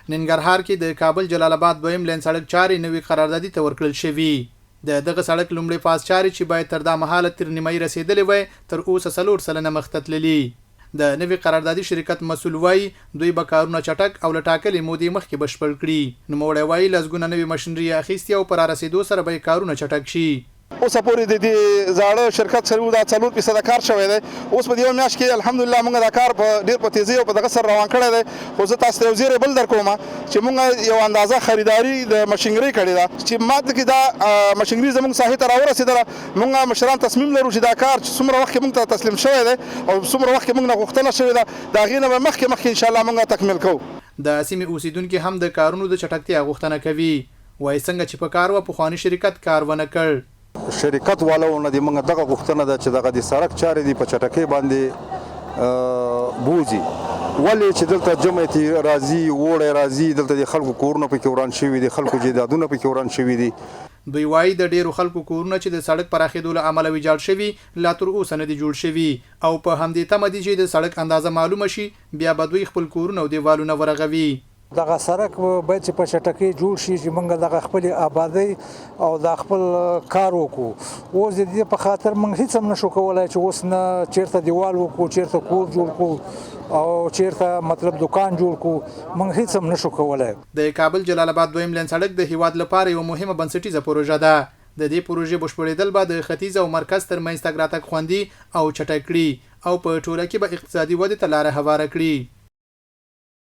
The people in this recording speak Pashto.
ننګرهار کې د کابل جلااباد دویم لین سړک چارې نوې قراردادي ته ورکړل شوې. دغه سړک لومړی فاز چارې چې باید تر دا مهاله تر نیمایي رسیدلې وای تر اوسه 4 سلنه مخته تللي. د نوې قراردادي شرکت مسؤل وایي دوی به کارونه چټک او له ټاکلې مودې مخکې بشپړ کړي. نوموړی وایي لسګونه نوې ماشینري اخیستې او په رارسېدو سره به کارونه چټک شي. اوس پورې د دې زاړه شرکت سره دا 4% کار شوی دی. اوس په دې میاشت کې الحمدلله موږ دا کار په ډیر په تیزی او په دغه سره روان کړی دی. خو زه تاسو ته یو زیری بل درکوم چې موږ یو اندازه خریداري د ماشینري کړې ده چې ماته کې دا ماشینري زموږ ساحې ته راورسېدله. موږ مشران تصمیم لرو چې دا کار چې څومره وخت موږ ته تسلیم شوی دی او څومره وخت موږ نه غوښتنه شوې ده د هغې نه به مخکې ان شاء الله موږ تکمیل کوو. د سیمې اوسیدونکي هم د کارونو د چټکتیا غوښتنه کوي. وایي څنګه چې په کار و پخواني شرکت کار ونه کړ. شرکت والو نه د موږ دغه غوښتنه ده چې دغه د سړک چارې دی په چټکۍ باندې بوزي. ولې چې دلته جمعیتي راځي وړی راځي دلته د خلکو کورونه پکې وران شوي دي خلکو جایدادونه پکې وران شوي دي. دوی وایي د ډیرو خلکو کورونه چې د سړک پراخېدو له امله ویجاړ شوي لا تر اوسه نه دي جوړ شوي او په همدې تمه دي چې د سړک اندازه معلومه شي بیا به دوی خپل کورونه او دیوالونه ورغوي. دغه سړک باید چې په چټکۍ جوړ شي چې موږ دغه خپل آبادی او د خپل کار وکړو. اوس د دې په خاطر موږ هیڅ هم نشو کولای چې اوس نه چیرته دیوال وکړو چیرته کور جوړ کړو او چیرته مطلب دکان جوړ کړو. موږ هیڅ هم نشو کولای. د کابل جلااباد دویم لین سړک د هیواد لپاره یو مهمه بنسټیزه پروژه ده. د دې پروژې بشپړېدل به د ختیځ او مرکز ترمنځ تګ راتګ خوندي او چټک کړي او په ټوله کې به اقتصادي ودې ته لاره هواره کړي.